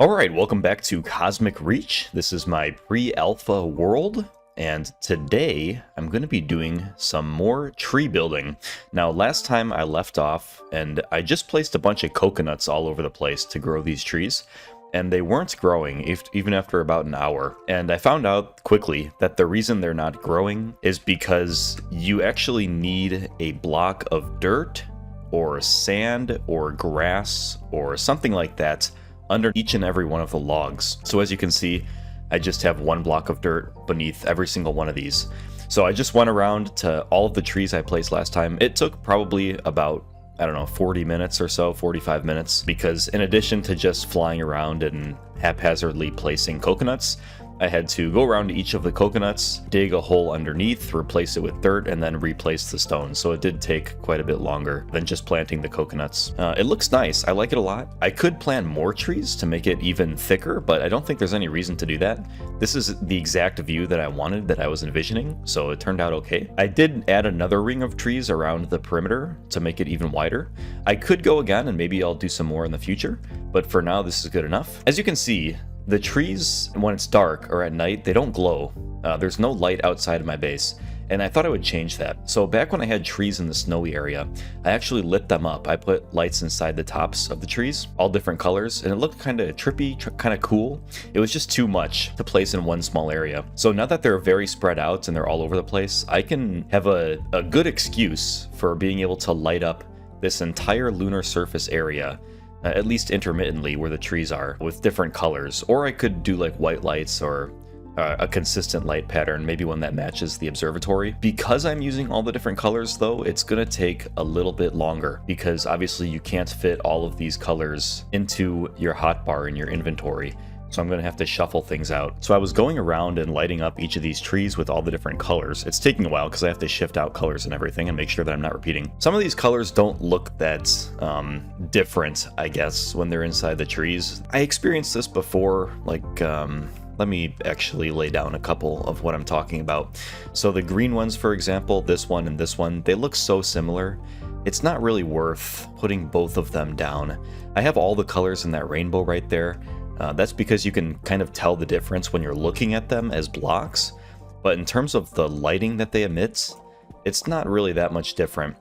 Alright, welcome back to Cosmic Reach. This is my pre-alpha world, and today I'm going to be doing some more tree building. Now, last time I left off, and I just placed a bunch of coconuts all over the place to grow these trees, and they weren't growing even after about an hour. And I found out quickly that the reason they're not growing is because you actually need a block of dirt, or sand, or grass, or something like that under each and every one of the logs. So as you can see, I just have one block of dirt beneath every single one of these. So I just went around to all of the trees I placed last time. It took probably about, I don't know, 40 minutes or so, 45 minutes, because in addition to just flying around and haphazardly placing coconuts, I had to go around to each of the coconuts, dig a hole underneath, replace it with dirt, and then replace the stone. So it did take quite a bit longer than just planting the coconuts. It looks nice. I like it a lot. I could plant more trees to make it even thicker, but I don't think there's any reason to do that. This is the exact view that I wanted, that I was envisioning, so it turned out okay. I did add another ring of trees around the perimeter to make it even wider. I could go again, and maybe I'll do some more in the future, but for now this is good enough. As you can see, the trees, when it's dark or at night, they don't glow. There's no light outside of my base, and I thought I would change that. So back when I had trees in the snowy area, I actually lit them up. I put lights inside the tops of the trees, all different colors, and it looked kind of trippy, kind of cool. It was just too much to place in one small area. So now that they're very spread out and they're all over the place, I can have a good excuse for being able to light up this entire lunar surface area, at least intermittently where the trees are, with different colors. Or I could do like white lights or a consistent light pattern, maybe one that matches the observatory. Because I'm using all the different colors though, it's gonna take a little bit longer, because obviously you can't fit all of these colors into your hotbar in your inventory. So I'm going to have to shuffle things out. So I was going around and lighting up each of these trees with all the different colors. It's taking a while because I have to shift out colors and everything and make sure that I'm not repeating. Some of these colors don't look that different, I guess, when they're inside the trees. I experienced this before, like, let me actually lay down a couple of what I'm talking about. So the green ones, for example, this one and this one, they look so similar. It's not really worth putting both of them down. I have all the colors in that rainbow right there. That's because you can kind of tell the difference when you're looking at them as blocks, but in terms of the lighting that they emit, it's not really that much different.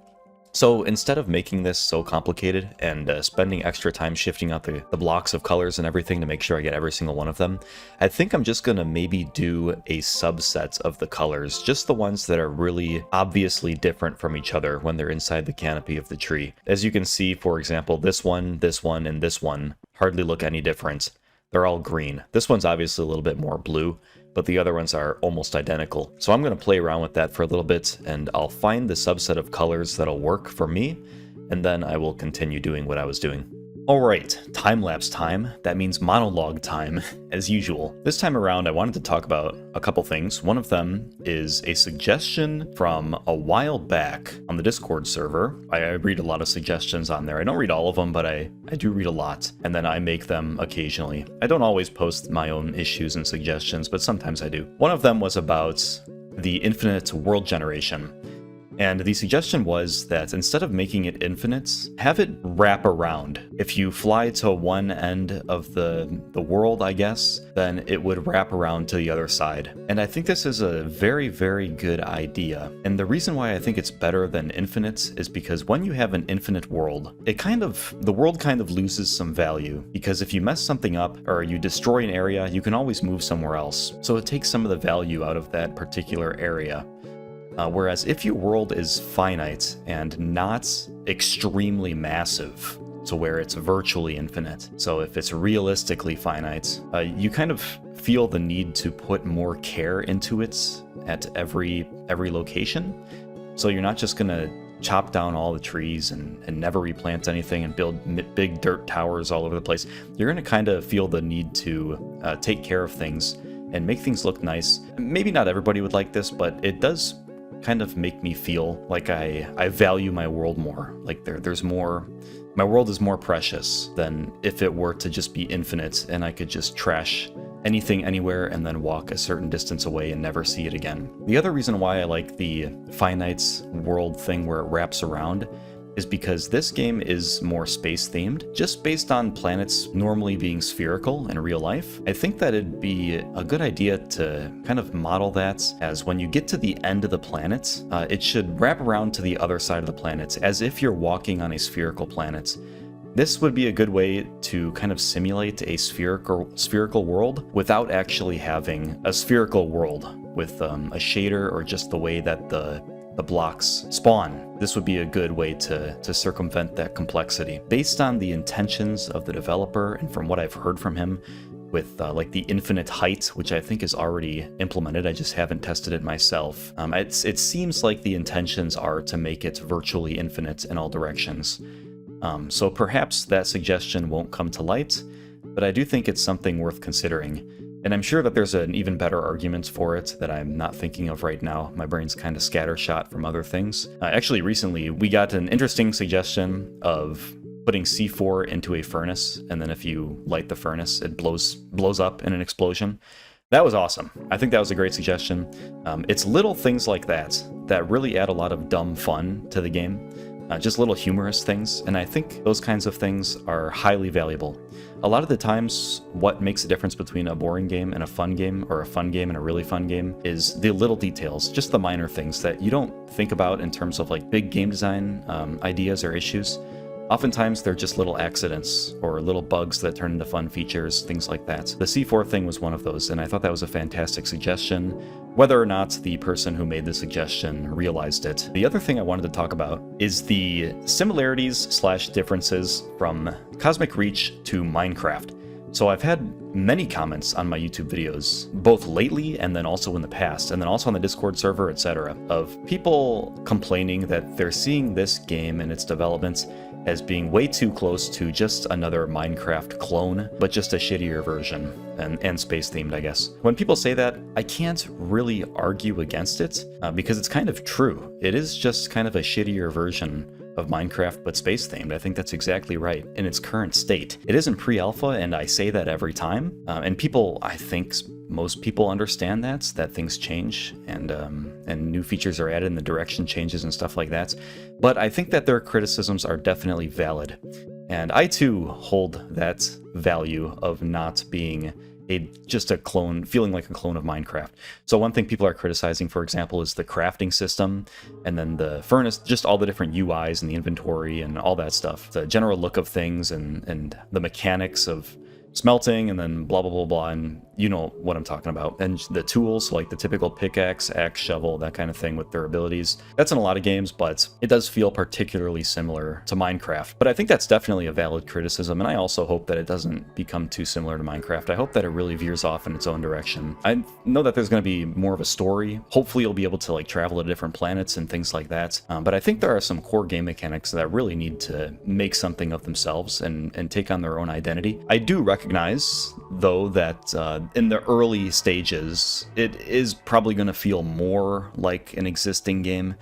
So instead of making this so complicated and spending extra time shifting out the blocks of colors and everything to make sure I get every single one of them, I think I'm just gonna maybe do a subset of the colors, just the ones that are really obviously different from each other when they're inside the canopy of the tree. As you can see, for example, this one, and this one hardly look any different. They're all green. This one's obviously a little bit more blue, but the other ones are almost identical. So I'm going to play around with that for a little bit, and I'll find the subset of colors that'll work for me, and then I will continue doing what I was doing. Alright, time-lapse time. That means monologue time, as usual. This time around, I wanted to talk about a couple things. One of them is a suggestion from a while back on the Discord server. I read a lot of suggestions on there. I don't read all of them, but I do read a lot, and then I make them occasionally. I don't always post my own issues and suggestions, but sometimes I do. One of them was about the infinite world generation. And the suggestion was that instead of making it infinite, have it wrap around. If you fly to one end of the world, I guess, then it would wrap around to the other side. And I think this is a very, very good idea. And the reason why I think it's better than infinite is because when you have an infinite world, the world kind of loses some value. Because if you mess something up or you destroy an area, you can always move somewhere else. So it takes some of the value out of that particular area. Whereas if your world is finite and not extremely massive, to where it's virtually infinite, so if it's realistically finite, you kind of feel the need to put more care into it at every location. So you're not just gonna chop down all the trees and never replant anything and build big dirt towers all over the place. You're gonna kind of feel the need to take care of things and make things look nice. Maybe not everybody would like this, but it does kind of make me feel like I value my world more. Like there's more, my world is more precious than if it were to just be infinite and I could just trash anything anywhere and then walk a certain distance away and never see it again. The other reason why I like the finite world thing where it wraps around is because this game is more space themed, just based on planets normally being spherical in real life. I think that it'd be a good idea to kind of model that as when you get to the end of the planet, it should wrap around to the other side of the planet as if you're walking on a spherical planet. This would be a good way to kind of simulate a spherical world without actually having a spherical world with a shader or just the way that the blocks spawn. This would be a good way to circumvent that complexity. Based on the intentions of the developer and from what I've heard from him with like the infinite height, which I think is already implemented, I just haven't tested it myself. It seems like the intentions are to make it virtually infinite in all directions. So perhaps that suggestion won't come to light, but I do think it's something worth considering. And I'm sure that there's an even better argument for it that I'm not thinking of right now. My brain's kind of scattershot from other things. Actually, recently, we got an interesting suggestion of putting C4 into a furnace, and then if you light the furnace, it blows up in an explosion. That was awesome. I think that was a great suggestion. It's little things like that that really add a lot of dumb fun to the game. Just little humorous things, and I think those kinds of things are highly valuable. A lot of the times, what makes a difference between a boring game and a fun game, or a fun game and a really fun game, is the little details, just the minor things that you don't think about in terms of like big game design ideas or issues. Oftentimes, they're just little accidents or little bugs that turn into fun features, things like that. The C4 thing was one of those, and I thought that was a fantastic suggestion, whether or not the person who made the suggestion realized it. The other thing I wanted to talk about is the similarities/differences from Cosmic Reach to Minecraft. So I've had many comments on my YouTube videos, both lately and then also in the past, and then also on the Discord server, etc., of people complaining that they're seeing this game and its development as being way too close to just another Minecraft clone, but just a shittier version, and space-themed, I guess. When people say that, I can't really argue against it, because it's kind of true. It is just kind of a shittier version of Minecraft, but space-themed. I think that's exactly right in its current state. It isn't pre-alpha, and I say that every time, and people, I think most people understand that things change, and new features are added and the direction changes and stuff like that. But I think that their criticisms are definitely valid. And I too hold that value of not being just a clone, feeling like a clone of Minecraft. So one thing people are criticizing, for example, is the crafting system, and then the furnace, just all the different UIs and the inventory and all that stuff. The general look of things and the mechanics of smelting, and then blah, blah, blah, blah, and you know what I'm talking about. And the tools, like the typical pickaxe, axe, shovel, that kind of thing with their abilities. That's in a lot of games, but it does feel particularly similar to Minecraft. But I think that's definitely a valid criticism, and I also hope that it doesn't become too similar to Minecraft. I hope that it really veers off in its own direction. I know that there's going to be more of a story. Hopefully you'll be able to like travel to different planets and things like that. But I think there are some core game mechanics that really need to make something of themselves and take on their own identity. I do recognize, though, that in the early stages, it is probably going to feel more like an existing game,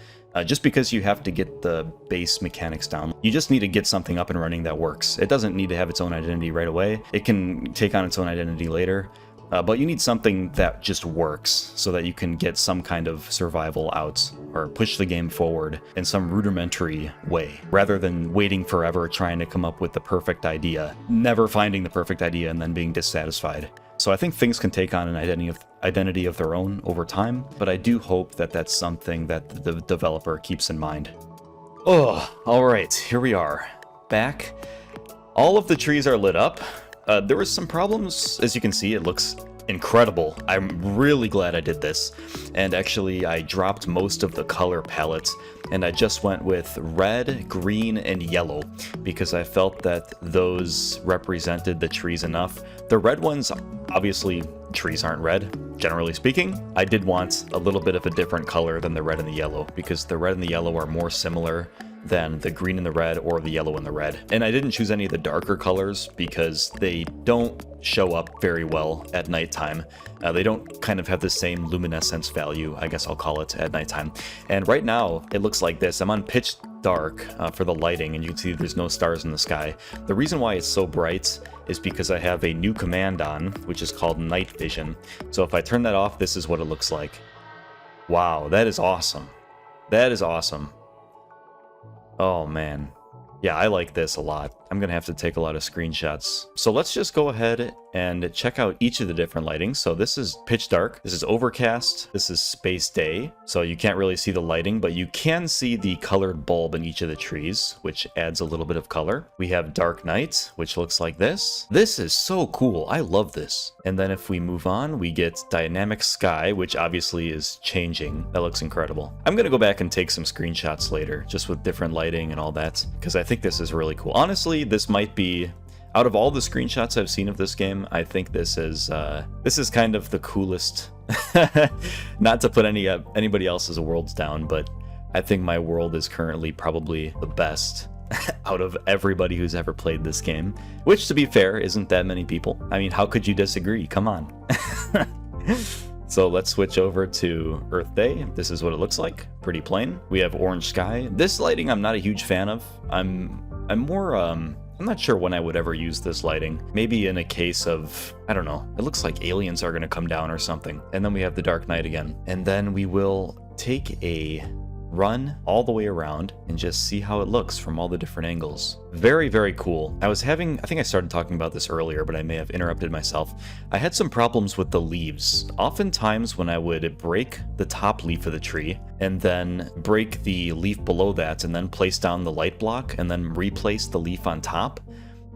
just because you have to get the base mechanics down. You just need to get something up and running that works. It doesn't need to have its own identity right away. It can take on its own identity later. But you need something that just works so that you can get some kind of survival out or push the game forward in some rudimentary way, rather than waiting forever trying to come up with the perfect idea, never finding the perfect idea and then being dissatisfied. So I think things can take on an identity of their own over time, but I do hope that that's something that the developer keeps in mind. Oh, all right, here we are, back. All of the trees are lit up. There was some problems. As you can see, it looks incredible. I'm really glad I did this. And actually, I dropped most of the color palette, and I just went with red, green, and yellow, because I felt that those represented the trees enough. The red ones, obviously, trees aren't red, generally speaking. I did want a little bit of a different color than the red and the yellow, because the red and the yellow are more similar than the green and the red or the yellow and the red. And I didn't choose any of the darker colors because they don't show up very well at nighttime. They don't kind of have the same luminescence value, I guess I'll call it, at nighttime. And right now, it looks like this. I'm on pitch dark for the lighting, and you can see there's no stars in the sky. The reason why it's so bright is because I have a new command on, which is called night vision. So if I turn that off, this is what it looks like. Wow, that is awesome. That is awesome. Oh man. Yeah, I like this a lot. I'm gonna have to take a lot of screenshots. So let's just go ahead and check out each of the different lightings. So this is pitch dark, this is overcast, this is space day. So you can't really see the lighting, but you can see the colored bulb in each of the trees, which adds a little bit of color. We have dark night, which looks like this. This is so cool. I love this. And then if we move on, we get dynamic sky, which obviously is changing. That looks incredible. I'm gonna go back and take some screenshots later, just with different lighting and all that, because I think this is really cool. Honestly, this might be, out of all the screenshots I've seen of this game, I think this is kind of the coolest. Not to put anybody else's worlds down, but I think my world is currently probably the best out of everybody who's ever played this game, which, to be fair, isn't that many people. I mean, how could you disagree? Come on. So let's switch over to Earth Day. This is what it looks like. Pretty plain. We have orange sky. This lighting I'm not a huge fan of. I'm not sure when I would ever use this lighting. Maybe in a case of, I don't know, it looks like aliens are gonna come down or something. And then we have the dark night again. And then we will take a run all the way around and just see how it looks from all the different angles. Very, very cool. I think I started talking about this earlier, but I may have interrupted myself. I had some problems with the leaves. Oftentimes when I would break the top leaf of the tree and then break the leaf below that and then place down the light block and then replace the leaf on top,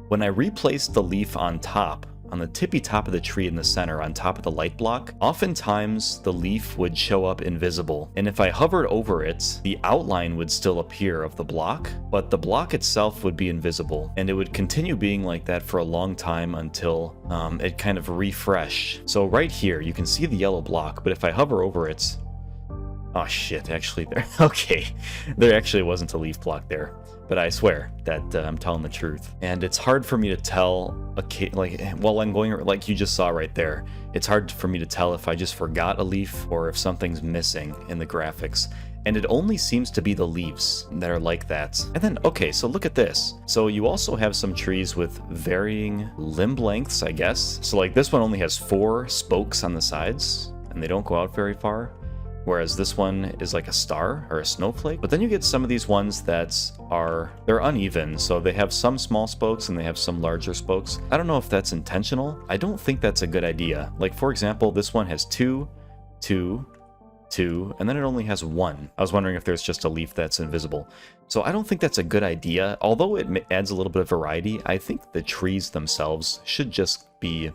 when I replaced the leaf on top, on the tippy top of the tree in the center, on top of the light block, oftentimes the leaf would show up invisible. And if I hovered over it, the outline would still appear of the block, but the block itself would be invisible. And it would continue being like that for a long time until it kind of refreshed. So right here, you can see the yellow block, but if I hover over it, oh shit, actually okay. There actually wasn't a leaf block there. But I swear that I'm telling the truth. And it's hard for me to tell, while I'm going, like you just saw right there, it's hard for me to tell if I just forgot a leaf or if something's missing in the graphics. And it only seems to be the leaves that are like that. And then, okay, so look at this. So you also have some trees with varying limb lengths, I guess. So like this one only has 4 spokes on the sides, and they don't go out very far. Whereas this one is like a star or a snowflake. But then you get some of these ones they're uneven. So they have some small spokes and they have some larger spokes. I don't know if that's intentional. I don't think that's a good idea. Like, for example, this one has 2, 2, 2, and then it only has 1. I was wondering if there's just a leaf that's invisible. So I don't think that's a good idea. Although it adds a little bit of variety, I think the trees themselves should just be,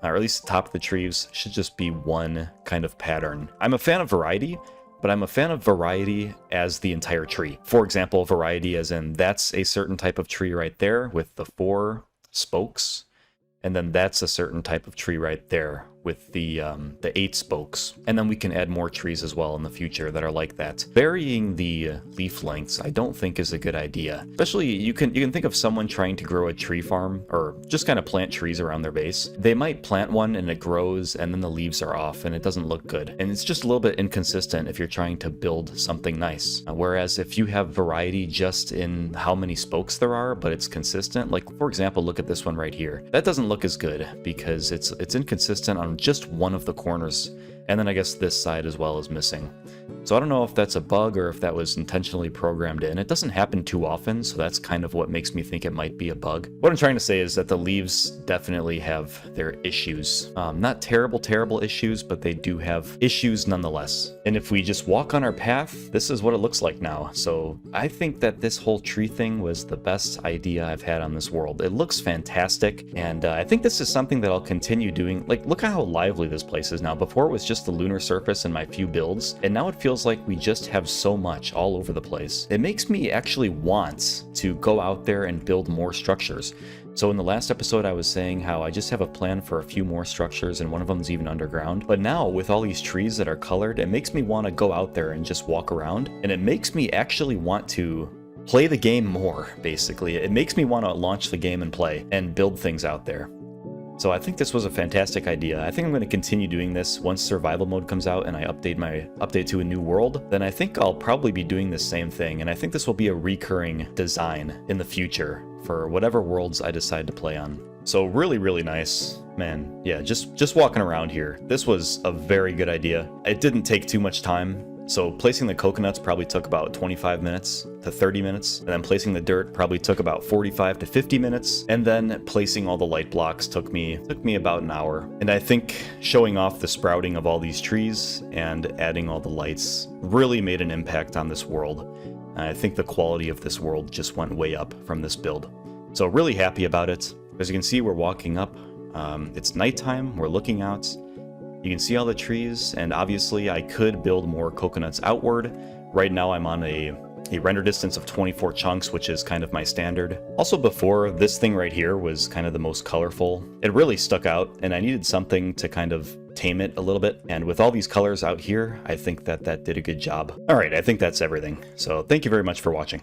or at least the top of the trees, should just be one kind of pattern. I'm a fan of variety, but I'm a fan of variety as the entire tree. For example, variety as in that's a certain type of tree right there with the 4 spokes, and then that's a certain type of tree right there with the 8 spokes. And then we can add more trees as well in the future that are like that. Varying the leaf lengths, I don't think is a good idea. Especially, you can think of someone trying to grow a tree farm, or just kind of plant trees around their base. They might plant one and it grows and then the leaves are off and it doesn't look good. And it's just a little bit inconsistent if you're trying to build something nice. Whereas if you have variety just in how many spokes there are, but it's consistent, like for example, look at this one right here. That doesn't look as good because it's inconsistent on just one of the corners, and then I guess this side as well is missing. So I don't know if that's a bug or if that was intentionally programmed in. It doesn't happen too often, so that's kind of what makes me think it might be a bug. What I'm trying to say is that the leaves definitely have their issues. Not terrible issues, but they do have issues nonetheless. And if we just walk on our path, this is what it looks like now. So I think that this whole tree thing was the best idea I've had on this world. It looks fantastic, and I think this is something that I'll continue doing. Like, look at how lively this place is now. Before it was just the lunar surface and my few builds, and now it feels like we just have so much all over the place. It makes me actually want to go out there and build more structures. So in the last episode I was saying how I just have a plan for a few more structures, and one of them is even underground. But now with all these trees that are colored, it makes me want to go out there and just walk around, and it makes me actually want to play the game more, basically. It makes me want to launch the game and play and build things out there. So I think this was a fantastic idea. I think I'm going to continue doing this once survival mode comes out and I update to a new world. Then I think I'll probably be doing the same thing, and I think this will be a recurring design in the future for whatever worlds I decide to play on. So really nice. Man, yeah, just walking around here. This was a very good idea. It didn't take too much time. So placing the coconuts probably took about 25 minutes to 30 minutes, and then placing the dirt probably took about 45 to 50 minutes, and then placing all the light blocks took me about an hour. And I think showing off the sprouting of all these trees and adding all the lights really made an impact on this world. I think the quality of this world just went way up from this build. So really happy about it. As you can see, we're walking up. It's nighttime, we're looking out. You can see all the trees, and obviously I could build more coconuts outward. Right now I'm on a render distance of 24 chunks, which is kind of my standard. Also before, this thing right here was kind of the most colorful. It really stuck out, and I needed something to kind of tame it a little bit. And with all these colors out here, I think that did a good job. All right, I think that's everything. So thank you very much for watching.